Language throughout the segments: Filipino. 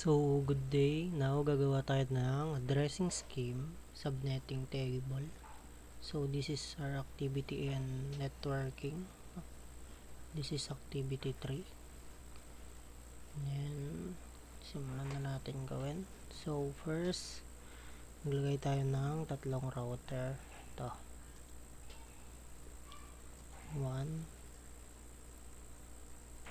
So, good day. Now, gagawa tayo ng addressing scheme, subnetting table. So, this is our activity and networking. This is activity 3. And simulan na natin gawin. So, first, maglagay tayo ng tatlong router. Ito. 1,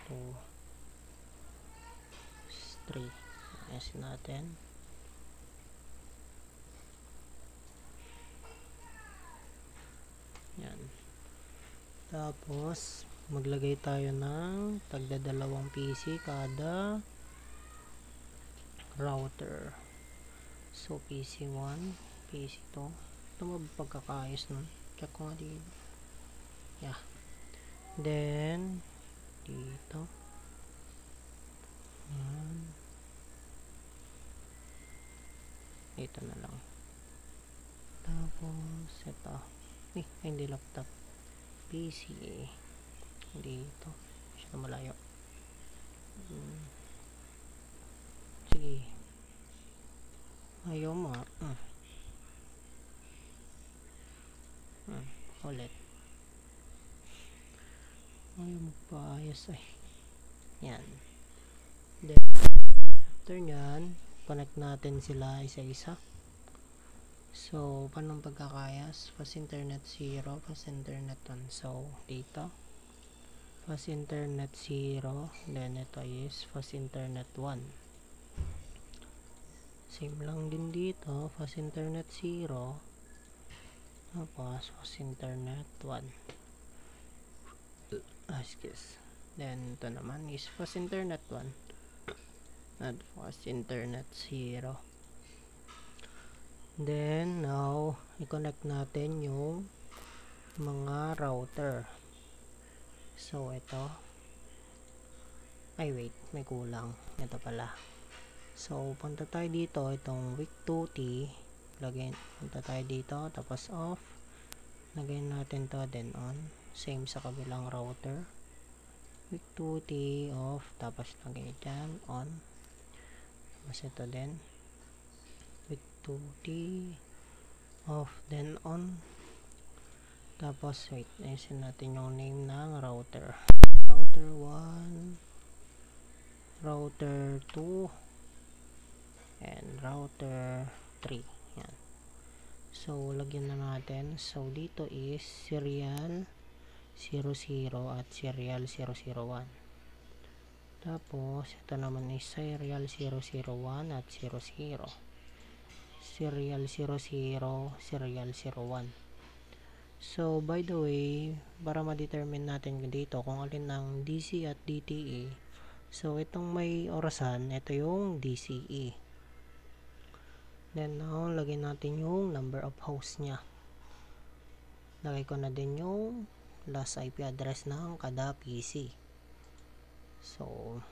2, 3. Asin natin. Yan. Tapos, maglagay tayo ng tagda-dalawang PC kada router. So, PC1, PC2. Ito mapagkakayos nun. Check ko nga dito. Yeah. Then, dito. Yan. Dito na lang. Tapos, ito. Hindi laptop. PC. Dito. Siya malayo. Sige. Ayaw mo. Ulit. Ayaw magpaayos ay. Yan. Then, after nyan, connect natin sila isa-isa. So, paano pagkakayas? Fast internet 0, fast internet 1. So, dito. Fast internet 0. Then, ito is fast internet 1. Same lang din dito. Fast internet 0. Tapos, fast internet 1. Excuse. Then, ito naman is fast internet 1. At fast internet 0. Then, now, i-connect natin yung mga router. So, ito. Ay, wait. May kulang. Ito pala. So, punta tayo dito. Itong week 2T. Punta tayo dito. Tapos, off. Lagyan natin to then on. Same sa kabilang router. Week 2T, off. Tapos, lagyan dyan, on. Tapos, ito din. Week 2T, off, then on. Tapos, wait, ayusin natin yung name ng router. Router 1, router 2, and router 3. Yan. So, lagyan na natin. So, dito is serial 00 at serial 001. Tapos, ito naman is serial 001 at 00. Serial 00, serial 01. So, by the way, para ma-determine natin dito kung alin ang DC at DTE. So, itong may orasan, ito yung DCE. Then, now, lagyan natin yung number of hosts nya. Lagay ko na din yung last IP address ng kada PC. So,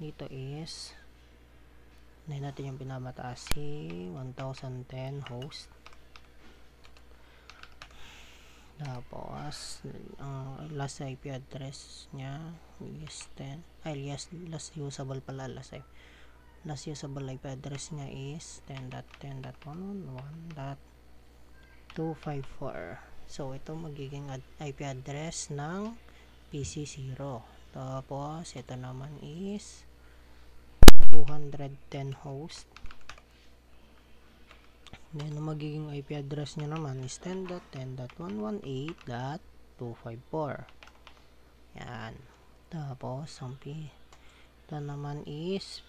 dito is natin yung pinamataas si 1010 host. Tapos, ang last IP address nya is 10. Ay, last usable pala. Last usable IP address nya is 10.10.1.1.254. So, ito magiging IP address ng PC0. Tapos, ito naman is 210 host. Then, magiging IP address nyo naman is 10.10.118.254. Yan. Tapos, ang ito naman is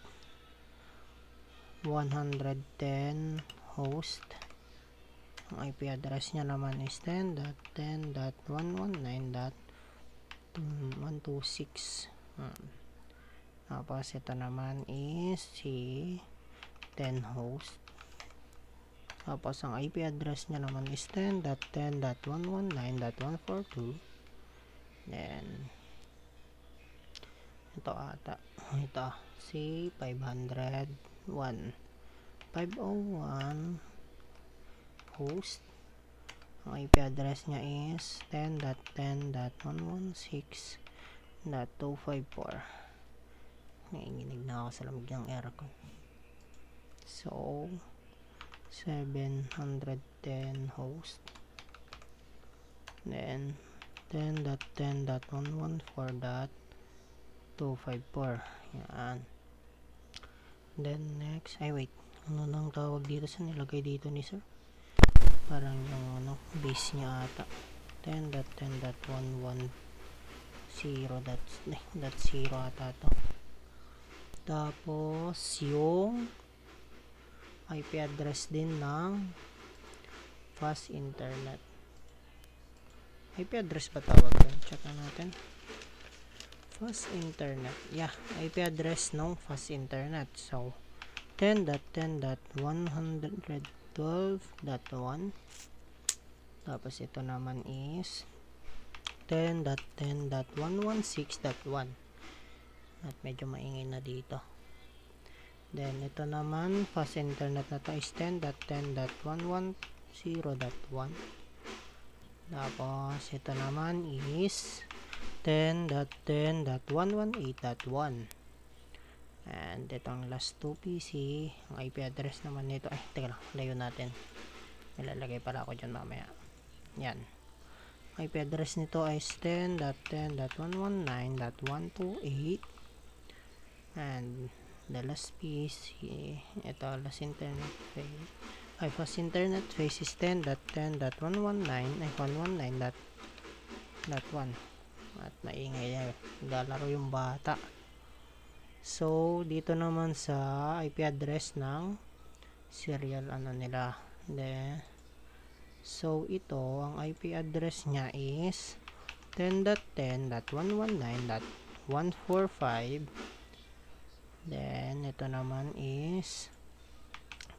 110 host. Ang IP address niya naman is 10.10.119.126. Tapos, ito naman is si 10 host. Tapos, ang IP address niya naman is 10.10.119.142. Then, ito ata. Ito, si 501. 501 host. Ang IP address niya is 10.10.116.254. Nanginginig na ako sa lamig ng aircon. So 710 host, then 10.10.114.254. yan. Then next, ay wait, ano nang tawag dito sa nilagay dito ni sir? Parang yung ano, base nya ata. 10.10.110.0 ata to. Tapos yung IP address din ng fast internet. IP address ba tawag doon? Check natin. Fast internet. Yeah, IP address ng fast internet. So 10.10.112.1. Tapos ito naman is 10.10.116.1. at medyo maingay na dito. Then ito naman fast internet na to is 10.10.110.1. Tapos ito naman is 10.10.118.1. and itong last 2 PC, ang IP address naman nito, ay teka lang, layo natin, nilalagay pala ako dyan mamaya. Yan, IP address nito is 10.10.119.128. and the last PC, ito last internet phase, ay fast internet phase is 10.10.119.119.1. at maingay na, lalaro yung bata. So dito naman sa IP address ng serial ano nila, so ito ang IP address nya is 10.10.119.145. then ito naman is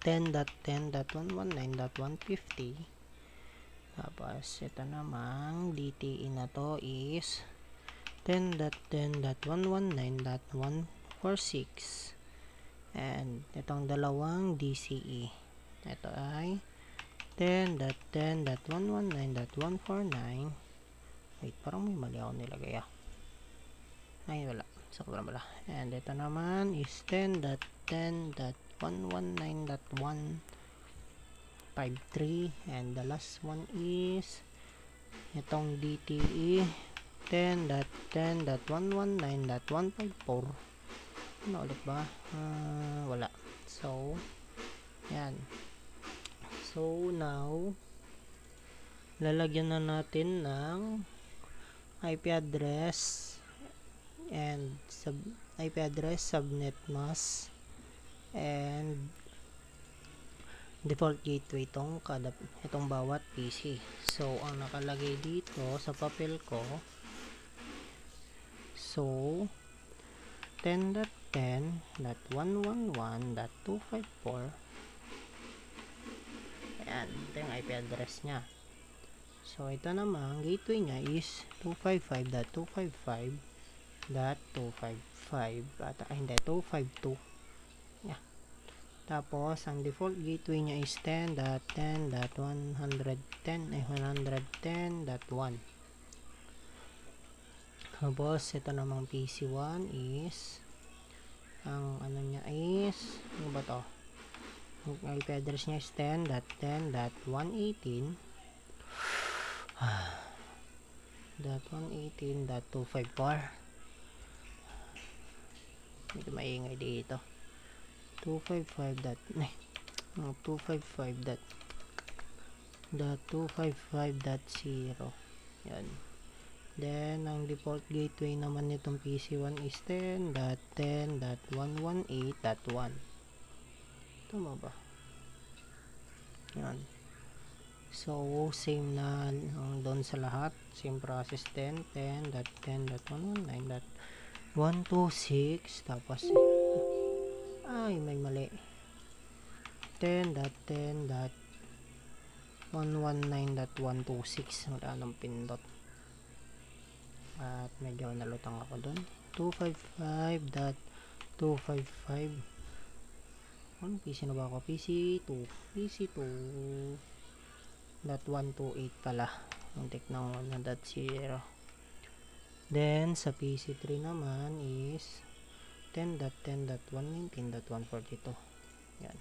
10.10.119.150. tapos ito namang DTE na to is 10.10.119.146. and itong dalawang DCE, ito ay 10.10.119.149. wait, parang may mali ako nilagay ay wala, sakto na pala. And ito naman is 10.10.119.153. and the last one is itong DTE 10.10.119.154. ano ulit ba? Wala. So yan. So now lalagyan na natin ng IP address and IP address, subnet mask, and default gateway itong bawat PC. So ang nakalagay dito sa papel ko, so 10.10.111.254. ayan, ito yung IP address nya. So ito naman gateway nya is 255.255.255 at hindi, 252. yeah. Tapos ang default gateway nya is 10.10.110.1. tapos ito namang PC1 is ang ano nya is, ano ba to, ang IP address nya is 10.10.118.118.254. medyo maingay dito. 255.255.0. yan. Then ang default gateway naman nitong PC1 is 10.10.118.1. tama ba? yan. So same na doon sa lahat, same process. 10.10.119.126. tapos ay may mali, 10.10.119.126. wala nang pindot at medyo nalutang ako doon. 255.255. anong PC na ba ako? PC2.128 pala, muntik ng 1.0. then sa PC3 naman is 10.10.119.142. Yan.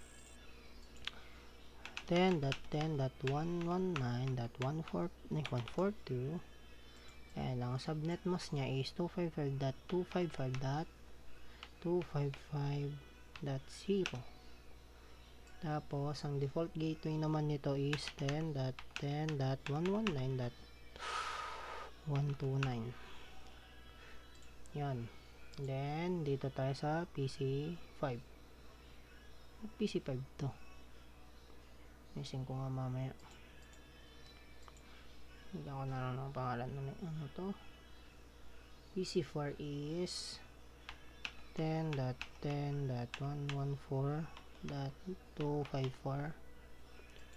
10.10.119.142. And ang subnet mask niya is 255.255.255.0. Tapos ang default gateway naman nito is 10.10.119.129. yan. Then dito tayo sa PC5. PC5 to. Missing ko nga mamaya. Hindi ako na lang ng pangalan nun. Ano to? PC4 is 10.10.114.254.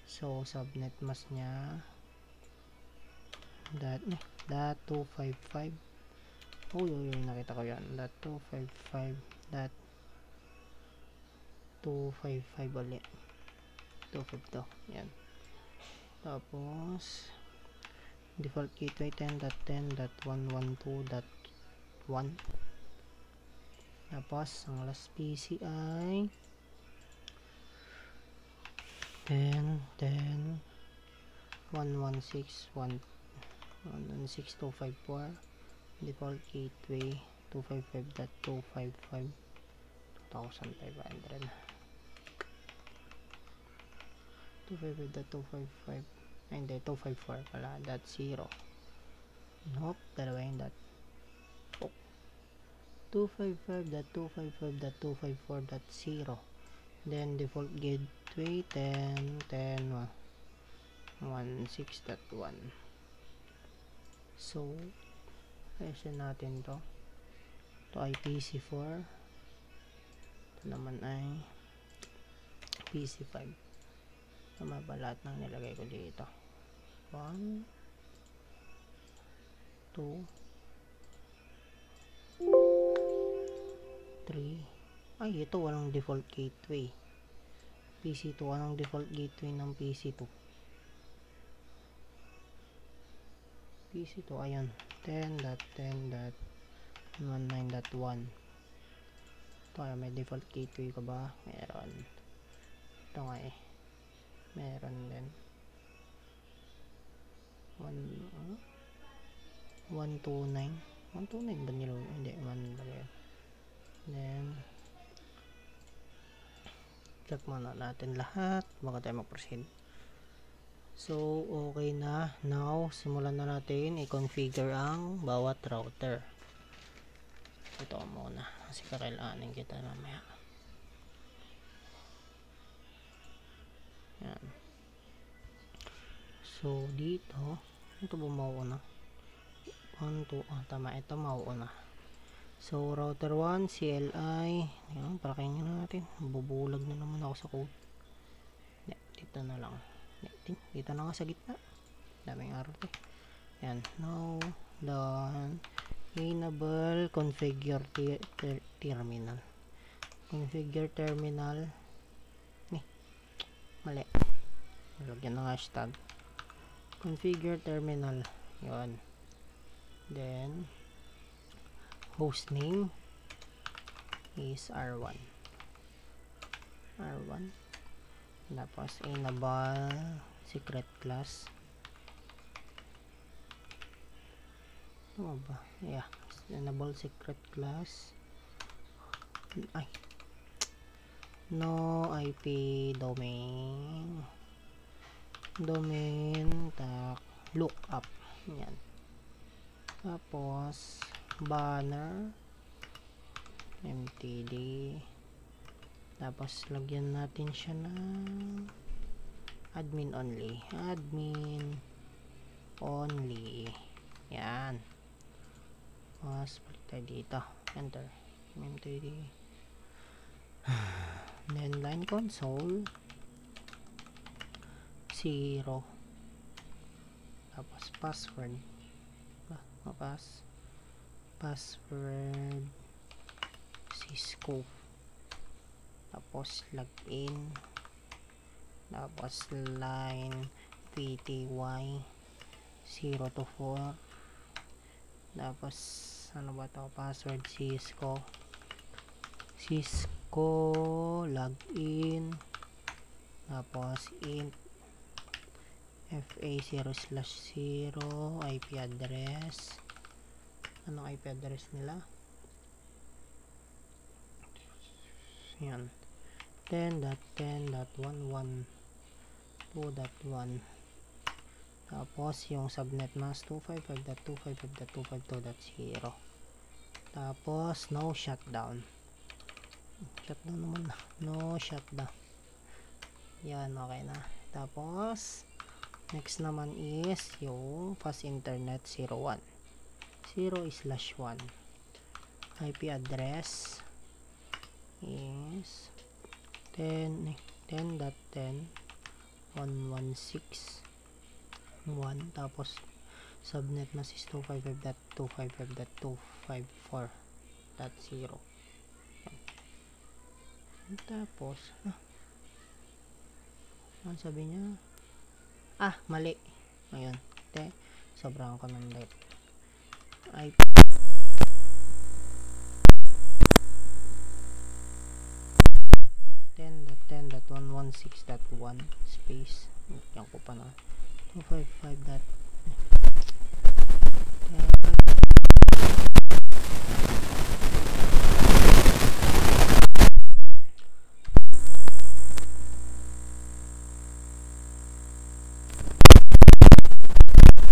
So subnet mask nya .255. Oh, nakita ko yan. .255.255 ulit. 252. Yan. Tapos default gateway 10.10.112.1. Tapos ang last PC ay 10.10.116.116.254. default gateway 255.255 2,500. 255.255. Hindi, 254 pala. .0. Nope, dalawa yung dot. 255.255.254.0. Then default gateway 10.10.116.1. So ayusin natin to. Ito ay PC4. Ito naman ay PC5. Tama ba lahat ng nilagay ko dito? 1 2 3. Ay, ito walang default gateway. PC2, walang default gateway ng PC2. PC2, ayan. 10.10.19.1. Ito ay may default gateway ka ba? Meron. Ito nga eh. Meron din. 129. 129 ba nilo? Hindi, 1 ba yun? Then check muna natin lahat bago tayo mag-proceed. So okay na. Now simulan na natin i-configure ang bawat router. Ito muna kasi kakailanganin kita mamaya. Yan. So dito, ito ba mauuna? 1, 2, tama, ito mauuna. So router 1 CLI. Yan, pakinggan na natin. Bubulag na naman ako sa code. Dito na lang. Dito na nga sa gitna. Daming araw to. Yan. Now done. Enable configure terminal. Configure terminal. Mali. Lagyan ng hashtag. Configure terminal. Yun. Then hostname is R1. Tapos enable secret class. Ano ba? Yeah. Enable secret class. Ay. No IP domain lookup. Yan. Tapos banner mtd. Tapos lagyan natin siya ng admin only. Yan. Tapos balik tayo dito, enter mtd. Then line console 0. Tapos password Cisco. Tapos login. Tapos line pty 0 to 4. Tapos ano ba to? Password Cisco. Cisco login, tapos int fa0/0 IP address. Anong IP address nila? Yan, 10.10.11.2.1. tapos yung subnet mask 255.255.252.0. tapos no shutdown naman, no shutdown. Yan, okay na. Tapos next naman is yung fast internet 01 0/1. IP address is 10.10.116.1. tapos subnet mask is 255.255.254.0. tapos ano sabi niya? Mali. Ayun, sobrang ko ng light. IP 10.10.116.1 space, yan ko pa na 255.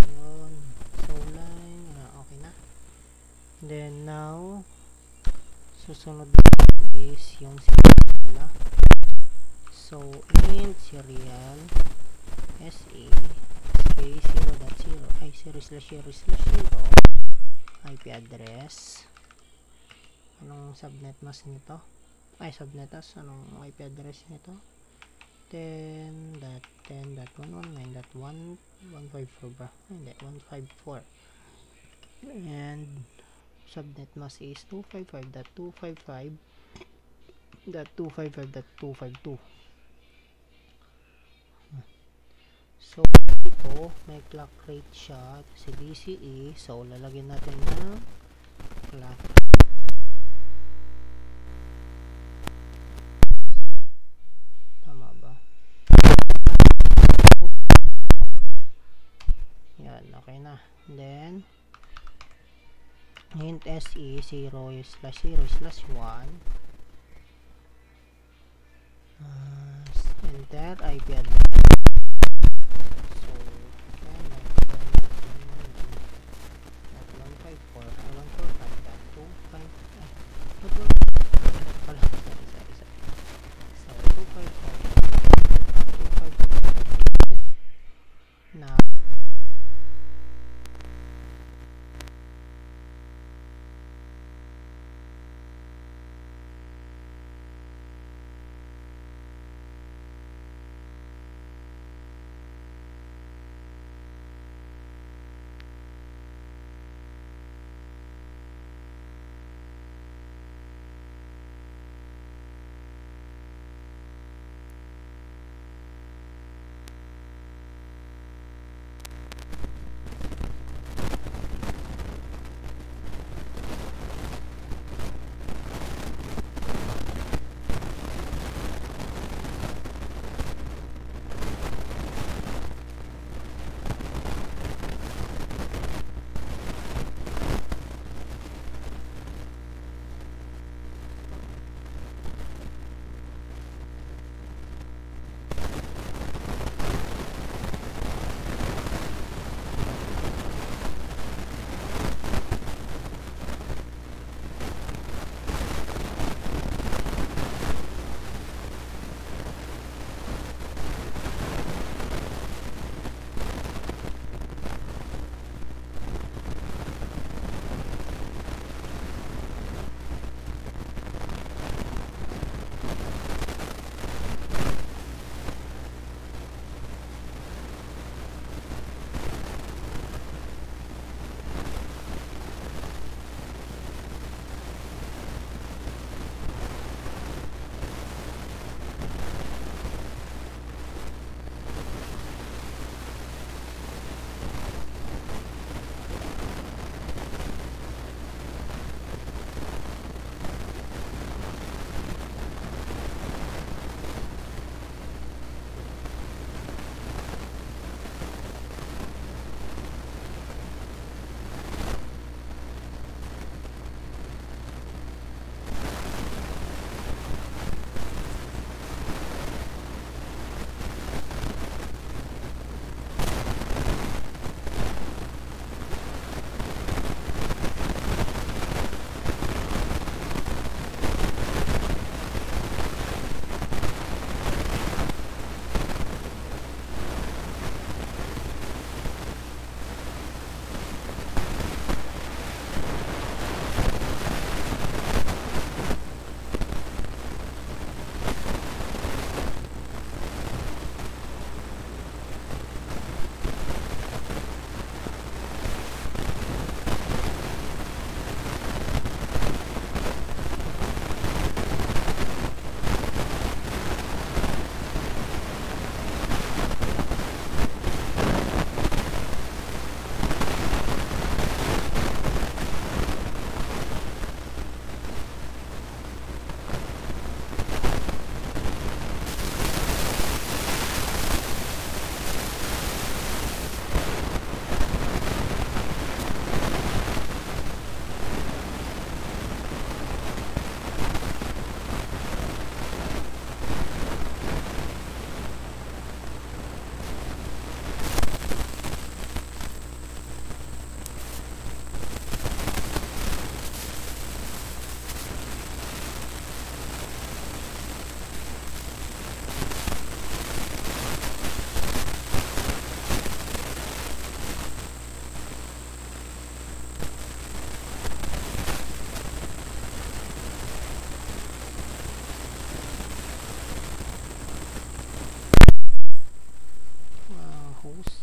Yun, so line, okay na. Then now susunod is yung nila. So int serial sa space 0.0 ay 0/0/0 IP address. Anong subnet mask nito? Subnet mask, anong IP address nito? 10.10.119.1.154 ba? Hindi, 154. And subnet mask is 255.255.252. So ito may clock rate siya si DCE, so lalagyan natin ng clock. Tama ba? Yan, okay na. Then int se 0/0/1 enter IP address. So 154.1.255. na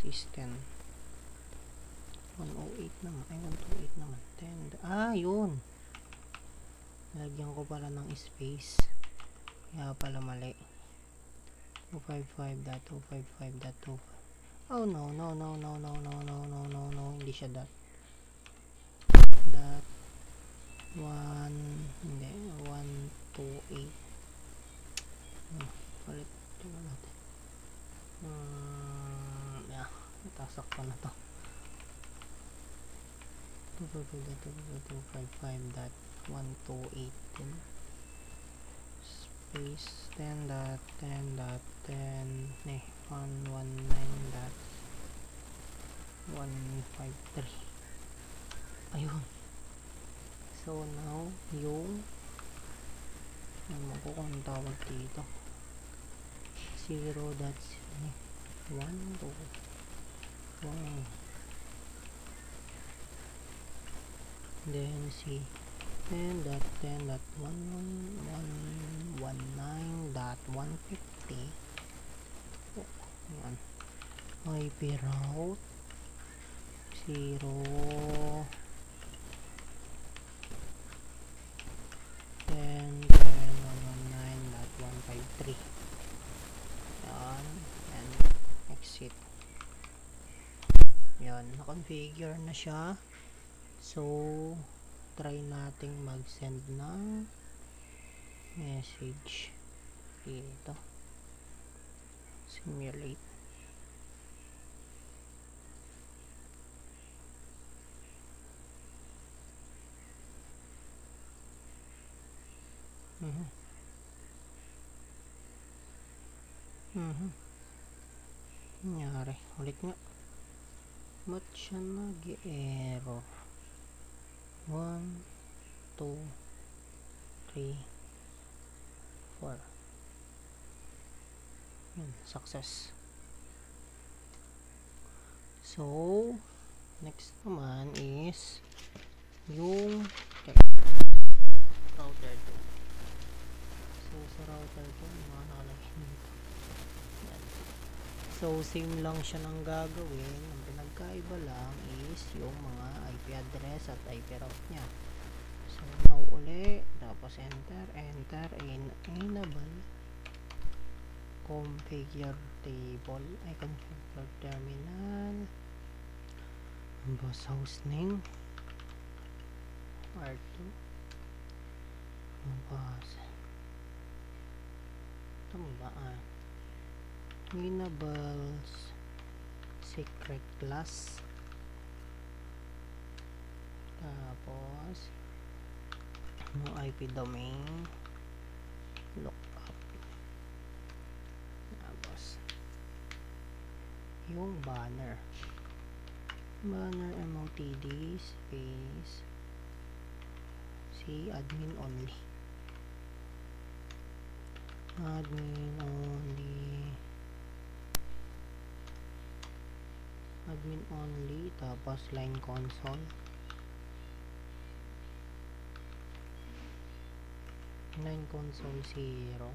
is 10. 108 naman. Ay, 128 naman. 10. Yun. Lagyan ko pala ng space. Kaya pala mali. 255.255.2. Oh no. Hindi siya dot. Dot 128. Palit. Tingnan natin. Natasak pa na to. 255.255.128 space 10.10.10 119.153. ayun. So now yung ano ko kung tawag dito 0.1 2 wow. Then see 10.10.119.150. Yan. IP route 0 10.119.153. Yan. And exit. Yan. Na-configure na siya. So, try nating mag-send ng message dito. Simulate. Nangyari. Ulit nga. Ba't siya nag-error? 1, 2, 3, 4. Yun, success. So, next naman is yung router 2. So, sa router 2, mga nakalagay dito. Yan. So, same lang siya ng gagawin. Ang pinagkaiba lang is yung mga IP address at IP route nya. So, now uli, tapos enter, enable configure table, configure terminal, boss hostname R2, boss tambaan, enables secret class, tapos no IP domain, lookup, tapos yung banner motd space si admin only tapos line console line console 0.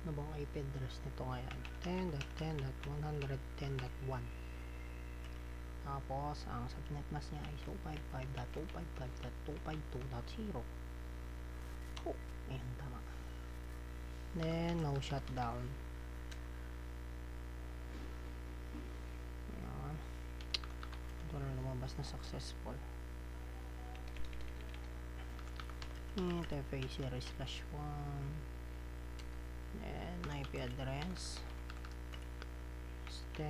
Ano bang IP address nito ngayon? 10.10.110.1. Tapos ang subnet mask niya ay 255.255.252.0. Oh, ayan, tama. Then no shutdown. Ayan. Ito na lumabas na successful. TFA series/1 and IP address 10.10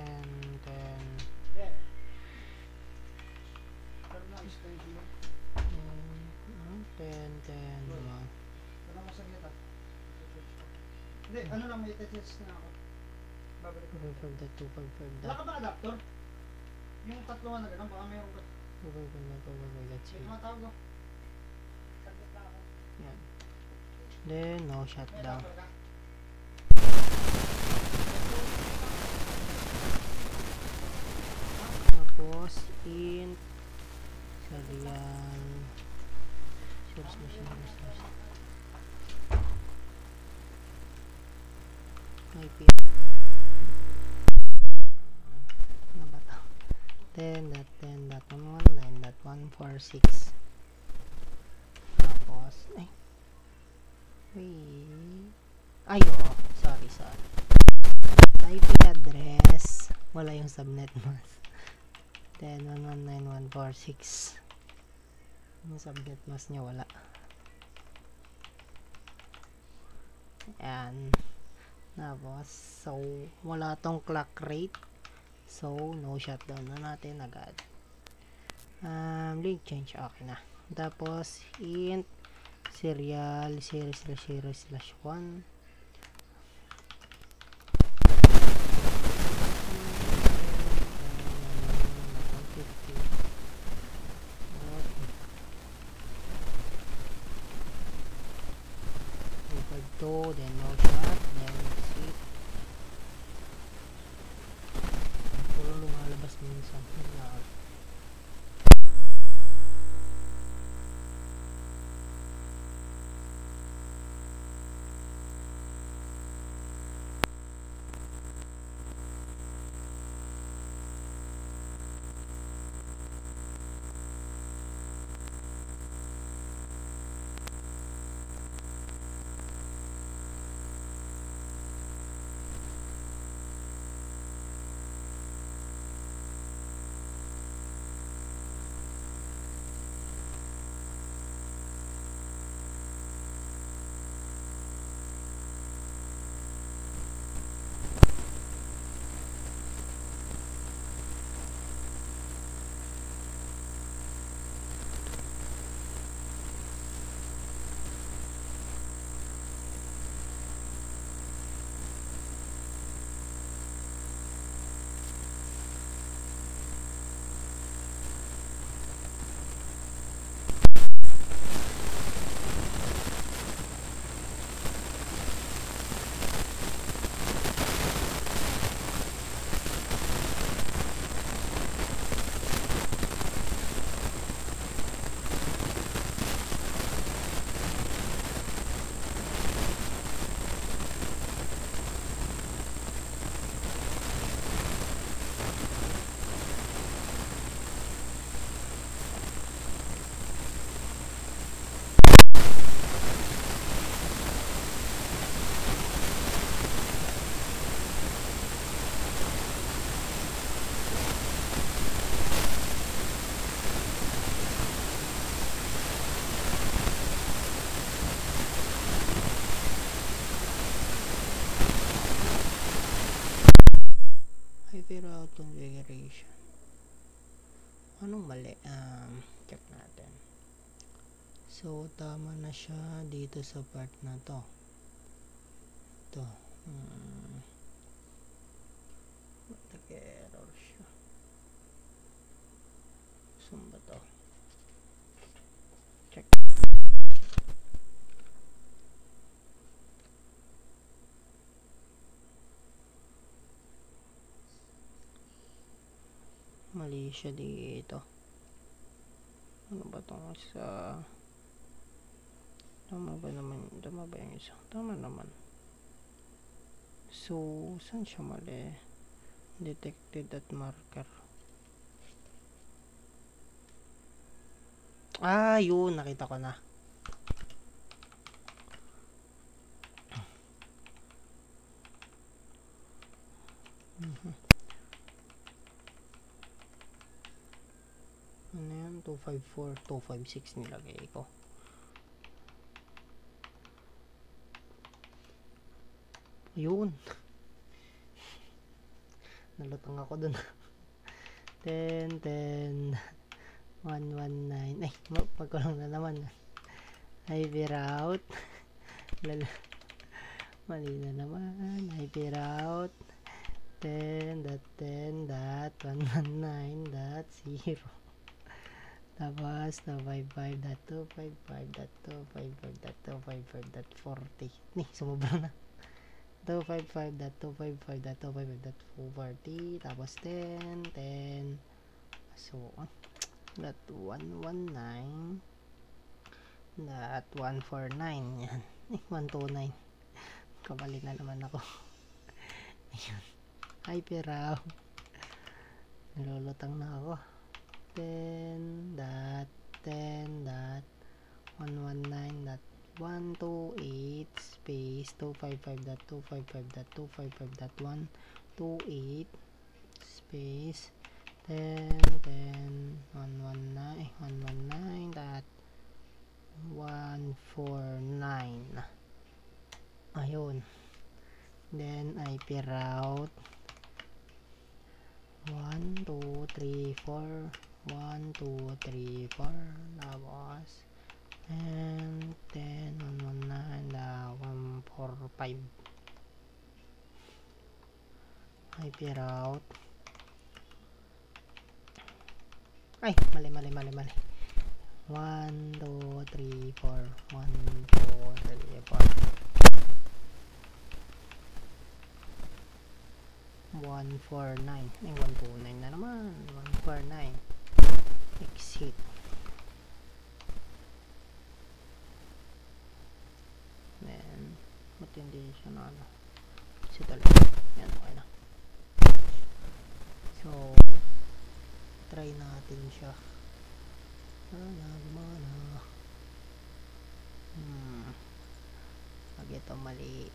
10.10 Hindi, ano lang may test na ako. Babalik ko. 255 that 255 Wala that ka ba adapter? Yung tatlong na gano'n, baka mayroon ka. 255 that 255 that's May it. tumatawag ko. Saglit lang ako. Yan. Then no May shutdown. adapter ka? Tapos int serial source machine IP ano ba ito? 10.10.119.146 tapos ay oo sorry IP address wala yung subnet mask 10.119.146 yung subnet mask nya wala ayan tapos so wala tong clock rate so no shutdown na natin agad link change okay na tapos int serial 0/0/1 2 then no shot then exit puro lumalabas minsan hyper auto configuration anong mali check natin so tama na siya dito sa part na to ito nag-error siya saan ba to check mali siya dito ano ba tong sa tama ba yung isa tama naman so saan siya mali detected at marker yun nakita ko na ano yan 254 256 nilagay ko ayun nalutang ako dun 10 10 119 ay magkulong na naman IV route Mali na naman. IP route 10.10.119.0. Tapos 255.255.255.255.40. Sumubra na. 255.255.255.240. Tapos 10. So, .119. .149. Yan. 129. Kabali na naman ako. Ayan. IP route. Nilulutang na ako. 10.10.119.128 space 255.255.255.128 space 10.10.119.149. Ayun. Then IP route 1 2 3 4 1 2 3 4 tapos and 10 119.145 IP route. Ay, mali 1 2 3 4 1 2 3 4 149. Ay, 129 na naman. 149. Exit. Then, ba't hindi siya na ano? Exit ulit. Yan, okay na. So, try natin siya. Gumana. Pag ito mali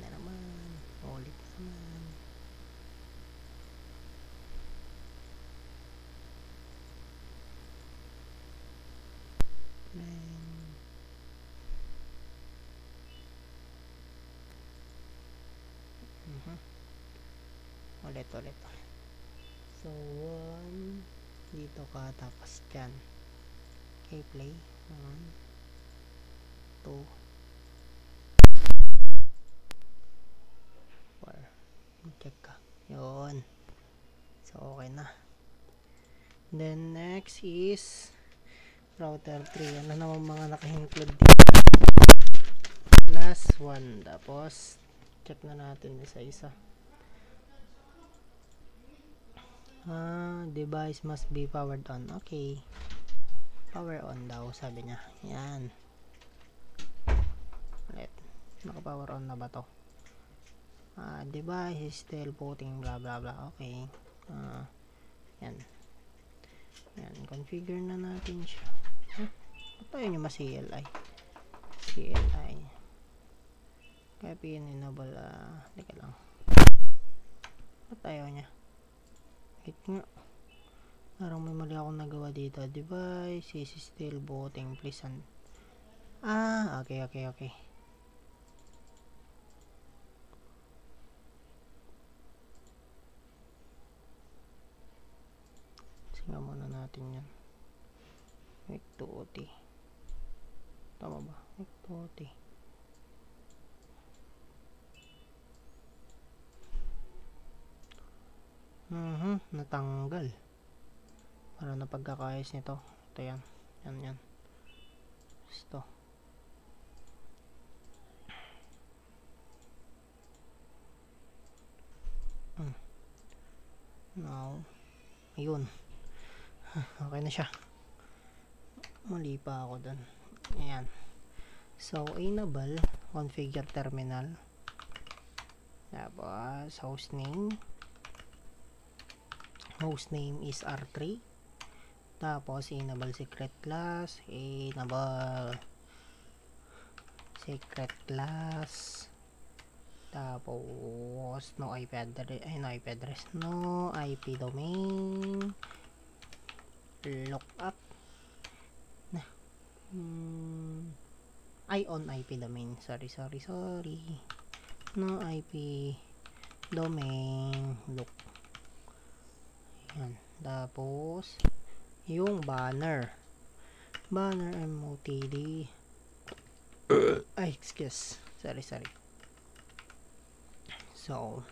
na naman. Ulit naman. Ulit. So, 1 dito ka, tapos dyan. Okay, play. 1 2 4. Check ka. Yun. So, okay na. Then, next is router 3. Ano naman mga naka-include dito? Last one. Tapos, check na natin isa-isa. Device must be powered on. Okay. Power on daw, sabi niya. Yan. Ulit. Naka-power on na ba to? Device is still booting, blah blah blah. Okay. Yan. Yan. Configure na natin siya. Tayo nyo ma-CLI. CLI. Kaya pin-enable. Teka lang. Tayo niya. Wait nga. Parang may mali akong nagawa dito. Device is still booting. Please okay. Singa muna natin yan. Make to OT. Tama ba? Make to OT. Natanggal. Para na pagkakayos nito. Ito yan. Yan. Ito. Now. Ayun. Okay na siya. Mali pa ako dun. Ayan. So, enable. Configure terminal. Tapos, hostname. Hostname is R3. Tapos, enable secret class. Enable secret class. Tapos, no IP address. No IP domain. Lookup. On IP domain. Sorry. No IP domain. Look. Yan. Tapos, yung banner MOTD. Excuse. Sorry. So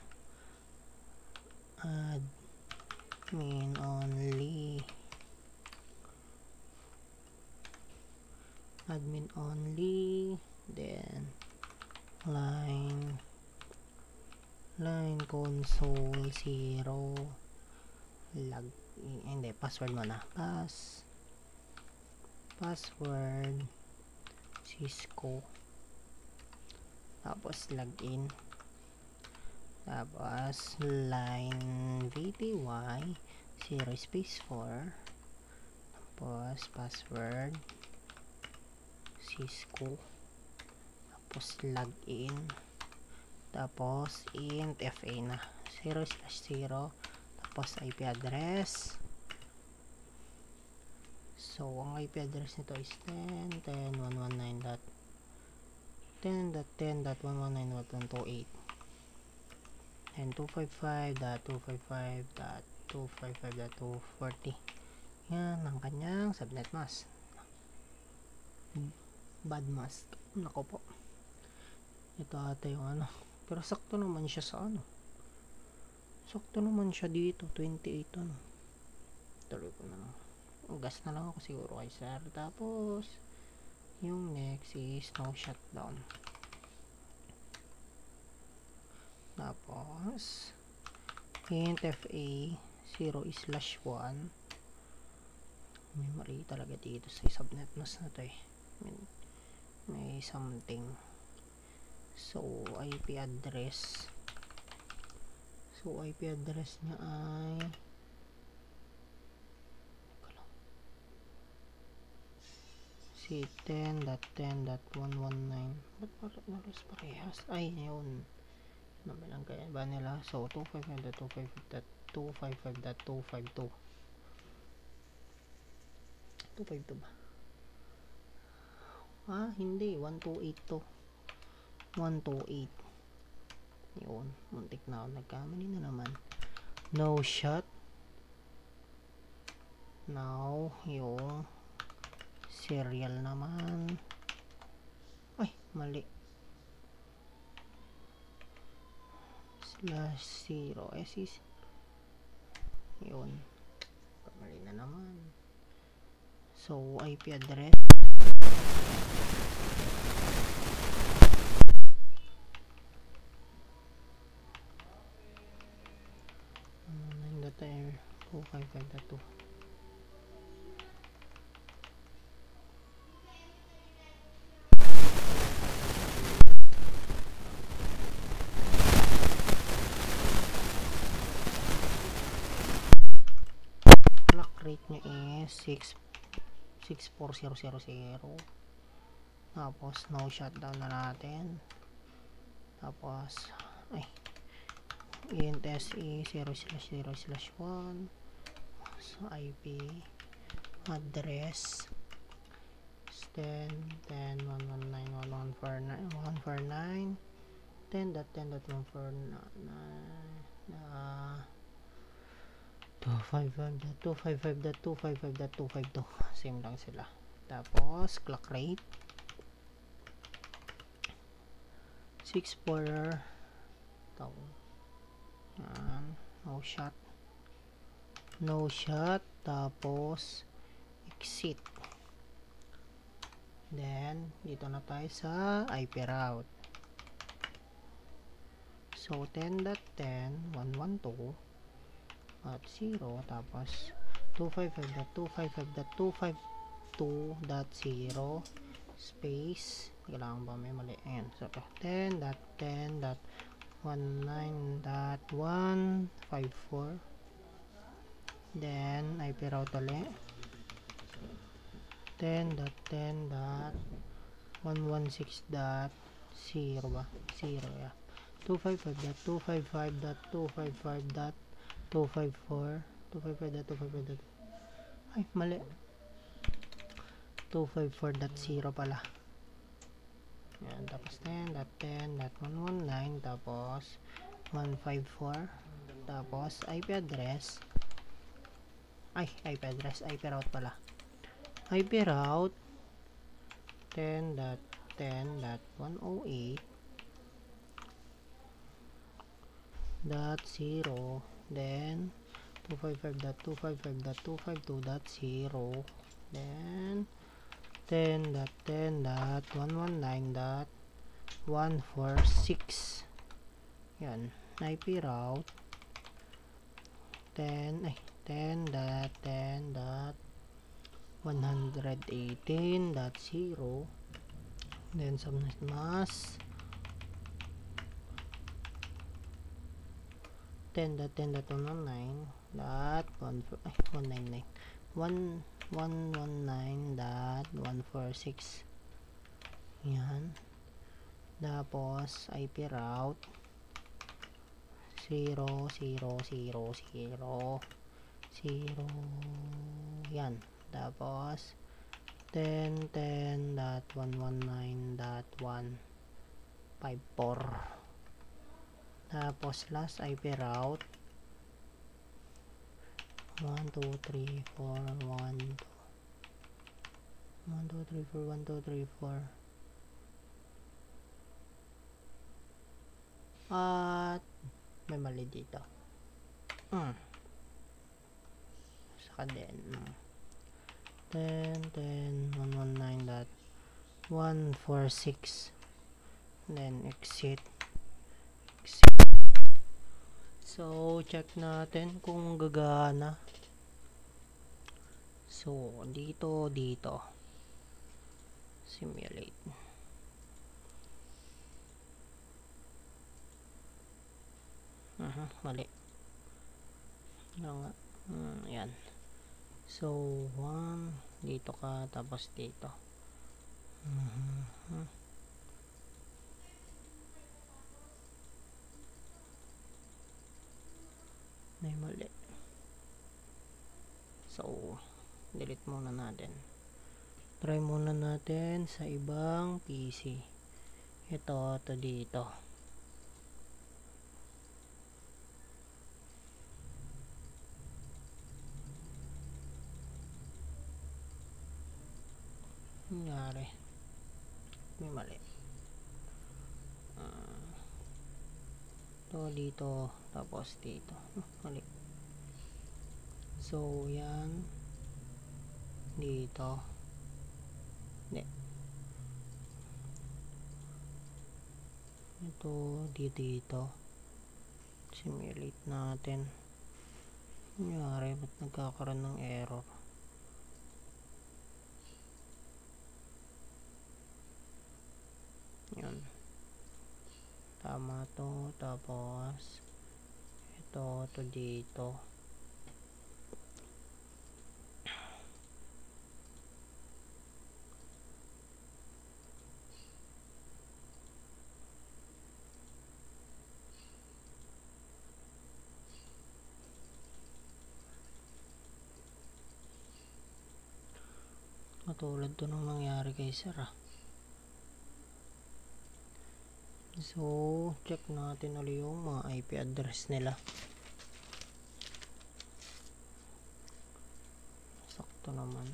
admin only, then line console 0 hindi, password muna, password Cisco, tapos login, tapos line VTY 0 space 4, tapos password Cisco, tapos login, tapos int FA na 0/0, tapos IP address. So ang IP address nito is 10.10.119.10.10.119.128 and 255.255.255.240. yan ang kanyang subnet mask. Bad mask, nako po, ito ata yung ano, pero sakto naman siya sa ano, sakto naman siya dito 28 ano. Tuloy ko na lang, gas na lang ako siguro kay sir. Tapos yung next is no shutdown, tapos int FA 0/1. may mali talaga dito sa subnet mask na to eh, may something. So IP address niya ay si 10.10.119. ba't parehas? Ay, yun, nabilang kaya ba nila? So 255.255.255.252 252 ba? Hindi, 128 to, 128. yun, muntik na ako nagkamali na naman. No shut. Now yung serial naman, ay mali, /0 is yun, mali na naman. So IP address 255.2. clock rate nya is 64000. Tapos no shutdown na natin. Tapos int SE 0/0/1. so IP address 10.10.119.149 10.10.149.255.255.252. same lang sila. Tapos clock rate 6/4. yan, no shut, tapos exit. Then dito na tayo sa IP route. So 10.10.112.0 tapos 255.255.252.0 space, kailangan ba may mali? Ayan, so 10.10.19.154. then IP route ulit 10.10.116.0 ba? 0 yeah. 255.255.255.254 255.255. ay mali, 254.0 pala. yan, tapos 10.10.119 tapos 154 tapos IP route pala. IP route 10.10.108 255.0, then 255.255.252.0, then 10.10.119.146. yan, IP route 10.10.118.0, then subnet mask 10.10.119.146. yan, tapos IP route 0.0.0.0.0, yan, tapos 10.10.119.154. tapos last IP route 123.4.1.2 at may mali dito. Saka din 10.10.119.146, then exit. So check natin kung gagana. So dito simulate. Mali nga. Yan. So 1 dito ka, tapos dito. May mali. So delete muna natin. Try muna natin sa ibang PC. Ito dito. Nangyari. May mali. Ito dito, tapos dito. Mali. So yan dito. Hindi. Ito dito. Simulate natin. Nangyari, ba't nagkakaroon ng error? Yan. Tama to, tapos ito dito. Katulad to nung nangyari kay Sarah. So check natin ulit yung mga IP address nila. Sakto naman.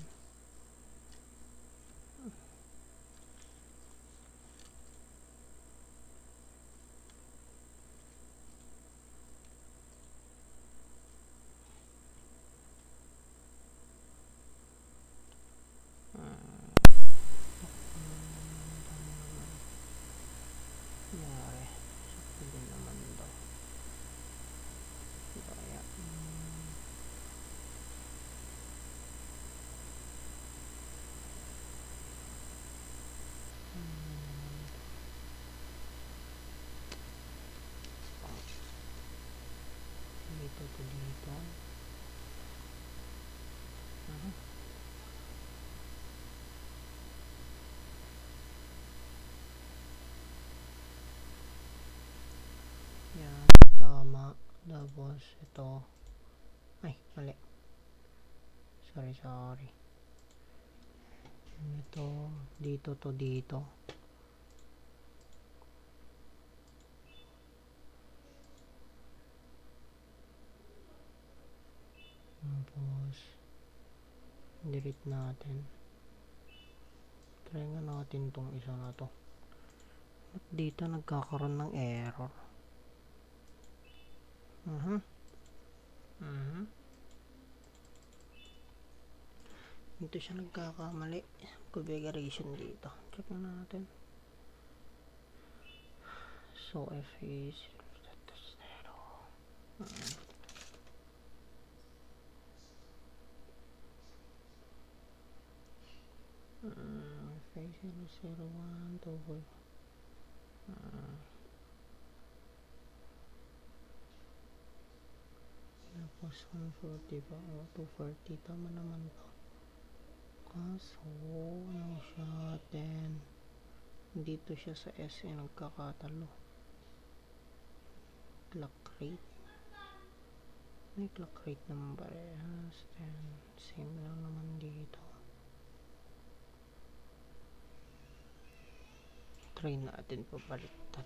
Dito. Yan, tama. Tapos ito. Ay, mali. Sorry. Ito, dito dito. Tapos delete natin. Try nga natin tong isa na to. At dito nagkakaroon ng error. Dito siya nagkakamali. Configuration dito. Check na natin. So F is 0. F is 001 to 4. Tapos 140 pa. 240. Tama naman to. Kaso, ano siya? 10. Dito siya sa SE nagkakatalo. Clock rate. May clock rate naman parehas. 10. Same lang naman dito. Try natin papaliktad.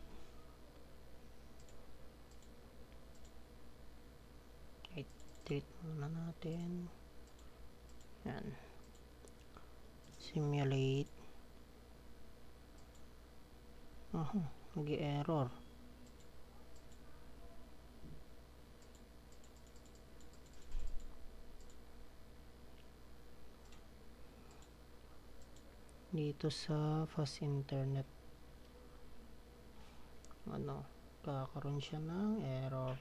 Treat muna natin. Yan. Simulate. Nag-error. Dito sa fast internet. Kakaroon siya ng error.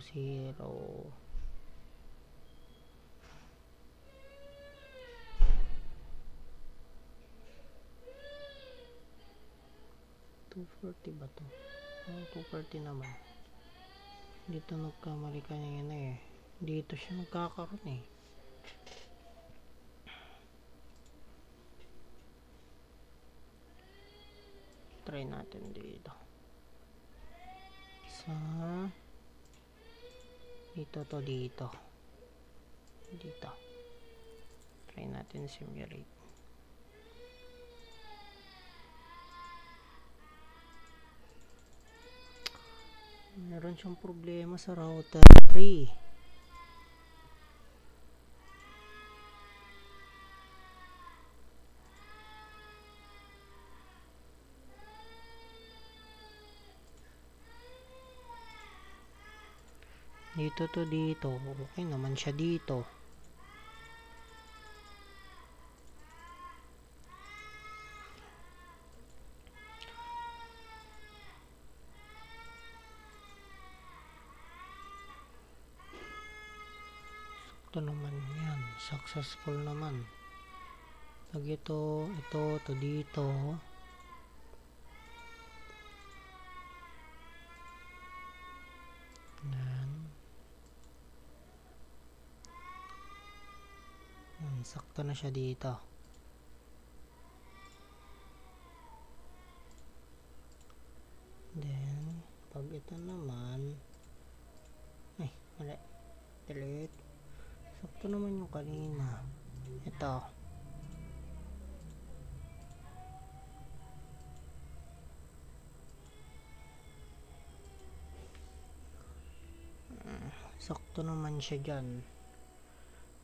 Zero. 240 ba to? 240 naman. Dito nagkamali kanina Dito siya nagkakaroon Try natin dito. Dito to dito. Try natin simulate. Meron siyang problema sa router 3. Dito to dito. Okay naman siya dito. Sakto naman yan. Successful naman. Pag ito to dito. Sakto na siya dito. Then, pag ito naman, mali. Delete. Sakto naman yung kanina. Ito. Sakto naman siya dyan.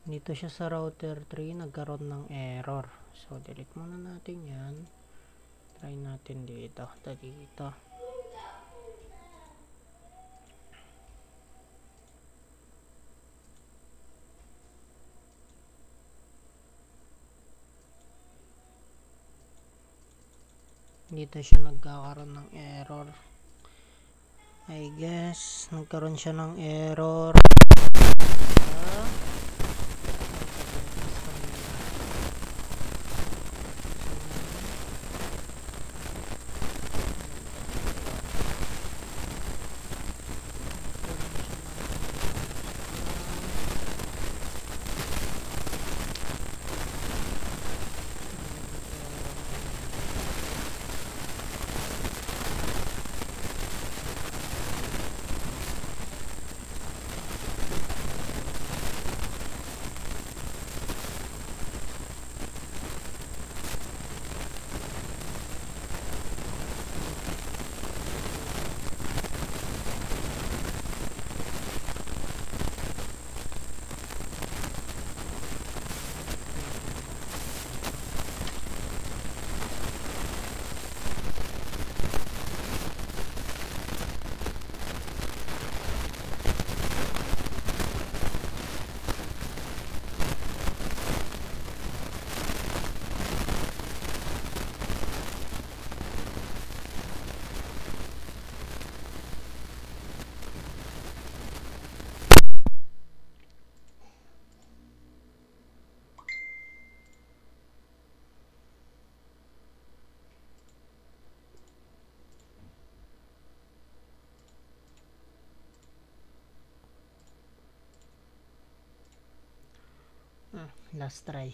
Dito siya sa router 3 nagkaroon ng error. So delete muna natin yan. Try natin dito. Dito. Dito siya nagkakaroon ng error. I guess nagkaroon siya ng error. last try.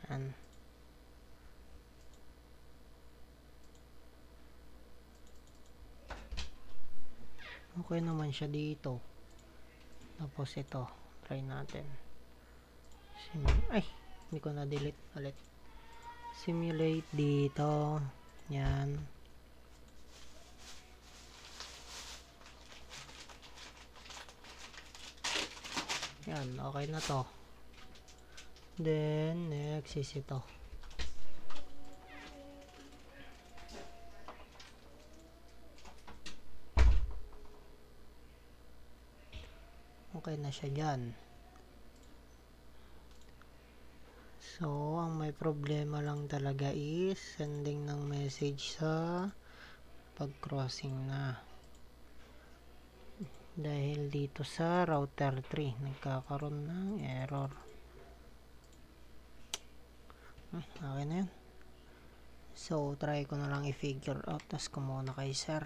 Yan. Okay naman siya dito. Tapos ito, try natin. Ay, hindi ko na delete ulit. Simulate dito. Yan. Yan, okay na to. Then, next is ito. Okay na siya dyan. So, ang may problema lang talaga is sending ng message sa pag-crossing na. Dahil dito sa router 3, nagkakaroon ng error. Okay na yun. So, try ko na lang i-figure out. Tas ko muna kay sir.